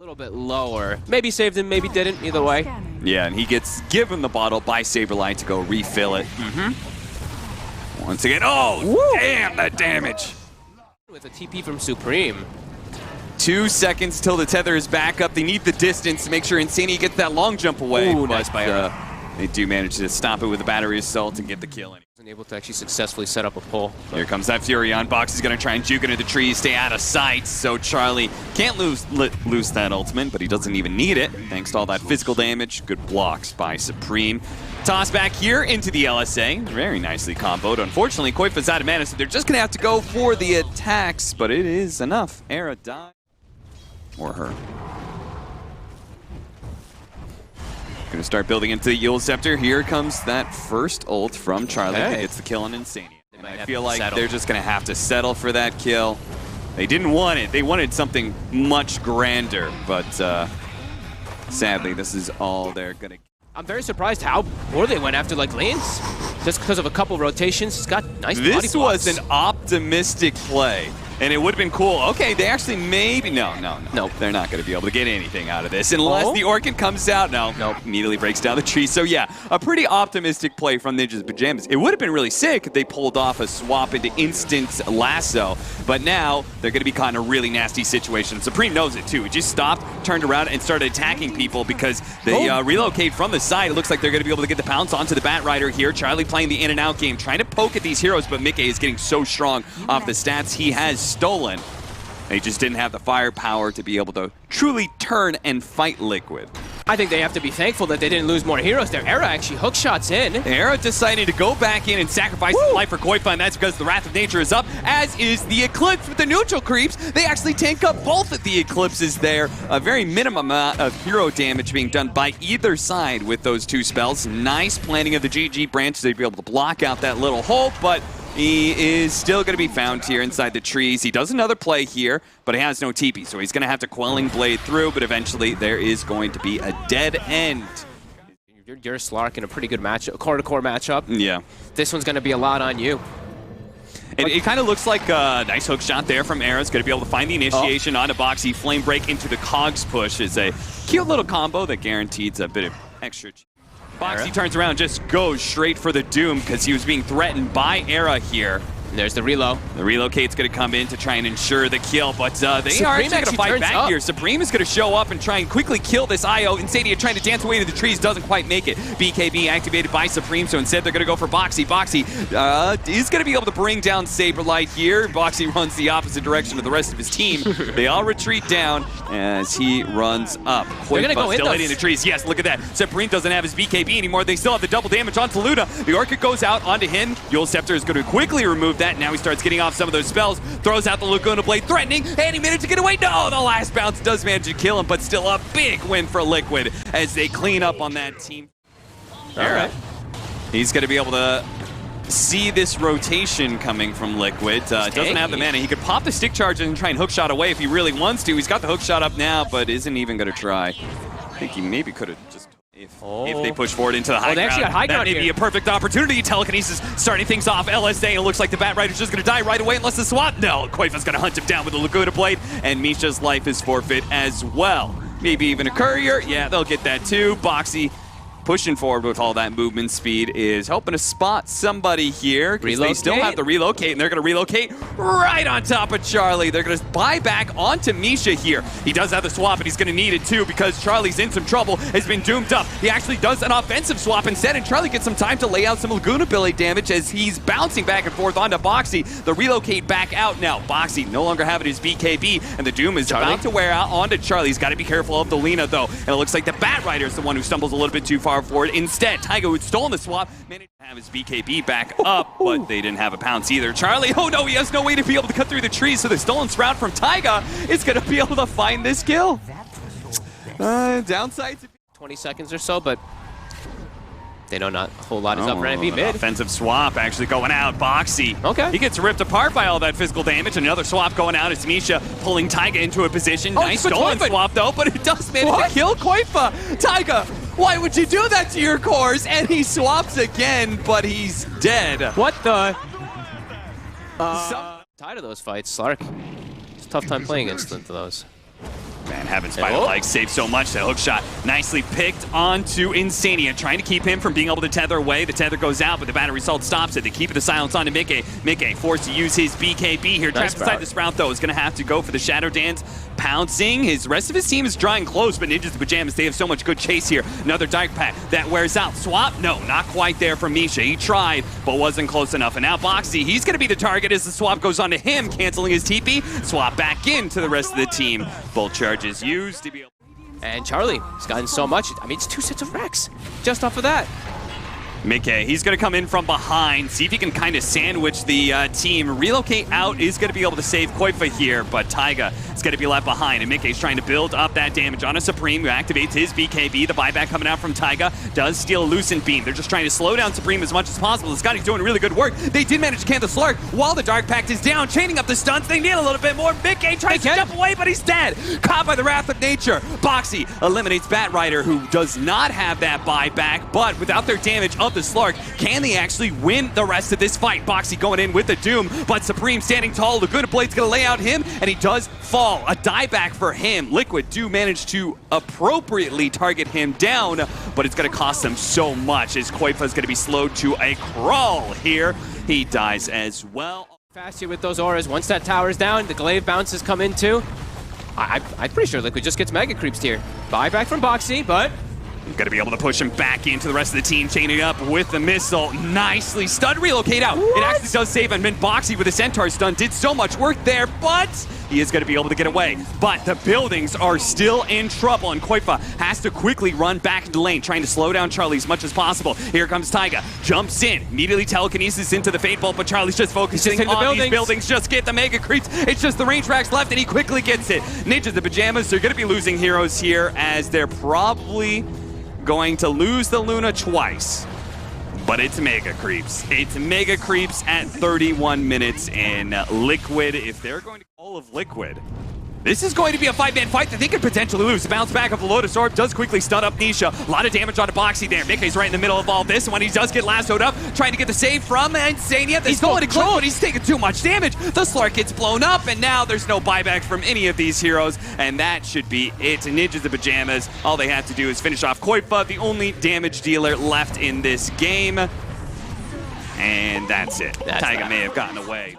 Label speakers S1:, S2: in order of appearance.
S1: little bit lower. Maybe saved him, maybe didn't, either way.
S2: Yeah, and he gets given the bottle by Saberlight to go refill it. Once again, oh, woo! Damn, that damage.
S1: With a TP from Supreme.
S2: 2 seconds till the tether is back up. They need the distance to make sure Insania gets that long jump away.
S1: Ooh, nice by Era.
S2: They do manage to stop it with a battery assault and get the kill.
S1: Wasn't able to actually successfully set up a pull.
S2: Here comes that Fury on. Box is going to try and juke into the trees, stay out of sight. So Charlie can't lose that ultimate, but he doesn't even need it. Thanks to all that physical damage. Good blocks by Supreme. Toss back here into the LSA. Very nicely comboed. Unfortunately, Koifa's out of mana, so they're just going to have to go for the attacks, but it is enough. Era died. Or her. Gonna start building into the Yule Scepter. Here comes that first ult from Charlie that gets the kill on Insania. And I feel like they're just gonna have to settle for that kill. They didn't want it. They wanted something much grander, but sadly, this is all they're gonna get.
S1: I'm very surprised how poor they went after like lanes. Just because of a couple rotations. He's got nice body blocks.
S2: This was an optimistic play. And it would have been cool. Okay, they actually maybe... No, they're not going to be able to get anything out of this. Unless the Orchid comes out. No, immediately breaks down the tree. So yeah, a pretty optimistic play from NinjasInPyjamas. It would have been really sick if they pulled off a swap into instant lasso. But now, they're going to be caught in a really nasty situation. Supreme knows it too. He just stopped, turned around, and started attacking people because they relocate from the side. It looks like they're going to be able to get the pounce onto the Bat Rider here. Charlie playing the in and out game, trying to poke at these heroes, but Mickey is getting so strong off the stats he has stolen. They just didn't have the firepower to be able to truly turn and fight Liquid.
S1: I think they have to be thankful that they didn't lose more heroes there. Era actually hook shots in.
S2: Era decided to go back in and sacrifice his life for Koifa, and that's because the Wrath of Nature is up, as is the Eclipse with the neutral creeps. They actually tank up both of the Eclipses there. A very minimum amount of hero damage being done by either side with those two spells. Nice planning of the GG branch to be able to block out that little hole, but he is still going to be found here inside the trees. He does another play here, but he has no TP, so he's going to have to Quelling Blade through, but eventually there is going to be a dead end.
S1: You're Slark in a pretty good matchup, core-to-core matchup.
S2: Yeah.
S1: This one's going to be a lot on you.
S2: And it kind of looks like a nice hook shot there from Era. Going to be able to find the initiation onto Boxy. Flame Break into the Cogs push is a cute little combo that guarantees a bit of extra. Boxy turns around, just goes straight for the Doom because he was being threatened by Era here.
S1: And there's the reload.
S2: The relocate's going to come in to try and ensure the kill, but they are actually going to fight back here. Supreme is going to show up and try and quickly kill this IO. Insania trying to dance away to the trees, doesn't quite make it. BKB activated by Supreme, so instead they're going to go for Boxy. Boxy is going to be able to bring down Saberlight here. Boxy runs the opposite direction of the rest of his team. They all retreat down as he runs up.
S1: They're going to go
S2: still hitting the trees. Yes, look at that. Supreme doesn't have his BKB anymore. They still have the double damage onto Luna. The Orchid goes out onto him. Yule Scepter is going to quickly remove that. Now he starts getting off some of those spells, throws out the Laguna Blade, threatening, and he managed to get away. No, the last bounce does manage to kill him, but still a big win for Liquid as they clean up on that team. All right. He's going to be able to see this rotation coming from Liquid. Doesn't have the mana. He could pop the stick charge and try and hook shot away if he really wants to. He's got the hook shot up now, but isn't even going to try. I think he maybe could have just... If they push forward into the high ground, that may be a perfect opportunity. Telekinesis starting things off. LSA, it looks like the Bat Rider's just going to die right away unless the swap. No, Koifa's going to hunt him down with the Laguna Blade, and Misha's life is forfeit as well. Maybe even a Courier. Yeah, they'll get that too. Boxy pushing forward with all that movement speed is helping to spot somebody here because they still have the relocate, and they're going to relocate right on top of Charlie. They're going to buy back onto Misha here. He does have the swap, and he's going to need it too because Charlie's in some trouble, has been doomed up. He actually does an offensive swap instead, and Charlie gets some time to lay out some Laguna Blade damage as he's bouncing back and forth onto Boxy. The relocate back out now. Boxy no longer having his BKB, and the Doom is about to wear out onto Charlie. He's got to be careful of the Lina though, and it looks like the Bat Rider is the one who stumbles a little bit too far forward. Instead, Taiga, who had stolen the swap, managed to have his BKB back up, but they didn't have a pounce either. Charlie, oh no, he has no way to be able to cut through the trees, so the stolen sprout from Taiga is going to be able to find this kill. Downside to
S1: 20 seconds or so, but they know not a whole lot is up for NB mid.
S2: Offensive swap actually going out. Boxy.
S1: Okay.
S2: He gets ripped apart by all that physical damage. Another swap going out as Misha pulling Taiga into a position. Nice stolen swap though, but it does manage to kill Koifa. Taiga, why would you do that to your cores? And he swaps again, but he's dead.
S1: What the? Tired of those fights, Slark. It's a tough time playing against those.
S2: Man, having Spider Legs save so much. That hook shot nicely picked onto Insania, trying to keep him from being able to tether away. The tether goes out, but the battery assault stops it. They keep the silence onto Mickey. Mickey forced to use his BKB here. Trapped inside the Sprout, though, is going to have to go for the Shadow Dance. Pouncing. The rest of his team is drawing close, but NinjasInPyjamas, they have so much good chase here. Another Dark Pack that wears out. Swap? No, not quite there for Misha. He tried, but wasn't close enough. And now Boxy, he's going to be the target as the swap goes on to him, canceling his TP. Swap back into the rest of the team. Both charges used to be able.
S1: And Charlie has gotten so much. I mean, it's 2 sets of Rex just off of that.
S2: Mickey, he's going to come in from behind, see if he can kind of sandwich the team. Relocate out is going to be able to save Koifa here, but Taiga is going to be left behind, and Mickey's trying to build up that damage on a Supreme, who activates his BKB. The buyback coming out from Taiga does steal a Lucent Beam. They're just trying to slow down Supreme as much as possible. Scotty's doing really good work. They did manage to can the Slark while the Dark Pact is down, chaining up the stunts. They need a little bit more. Mickey tries to jump away, but he's dead. Caught by the wrath of nature. Boxy eliminates Batrider, who does not have that buyback, but without their damage of the Slark, can they actually win the rest of this fight? Boxy going in with the Doom, but Supreme standing tall. Laguna Blade's going to lay out him, and he does fall. A dieback for him. Liquid do manage to appropriately target him down, but it's going to cost them so much as Koifa is going to be slowed to a crawl here. He dies as well.
S1: Fast here with those auras. Once that tower's down, the glaive bounces come in too. I'm pretty sure Liquid just gets Mega Creeps here. Buyback from Boxy, but
S2: going to be able to push him back into the rest of the team, chaining up with the missile. Nicely stun relocate out. What? It actually does save him. And Boxy with a Centaur stun did so much work there, but he is going to be able to get away. But the buildings are still in trouble, and Koifa has to quickly run back into the lane, trying to slow down Charlie as much as possible. Here comes Taiga, jumps in, immediately telekinesis into the Fate Bolt, but Charlie's just focusing on these buildings. Just get the Mega Creeps. It's just the range racks left, and he quickly gets it. NinjasInPyjamas, they're going to be losing heroes here, as they're probably going to lose the Luna twice, but it's Mega Creeps. It's Mega Creeps at 31 minutes in. Liquid, if they're going to all of Liquid, this is going to be a 5-man fight that they could potentially lose. The bounce back of the Lotus Orb does quickly stun up Nisha. A lot of damage on Boxy there. Mickey's right in the middle of all this, and when he does get lassoed up, trying to get the save from Insania. He's going to clip, but he's taking too much damage. The Slark gets blown up, and now there's no buyback from any of these heroes, and that should be it. NinjasInPyjamas, all they have to do is finish off Koifa, the only damage dealer left in this game, and that's it. Taiga may have gotten away.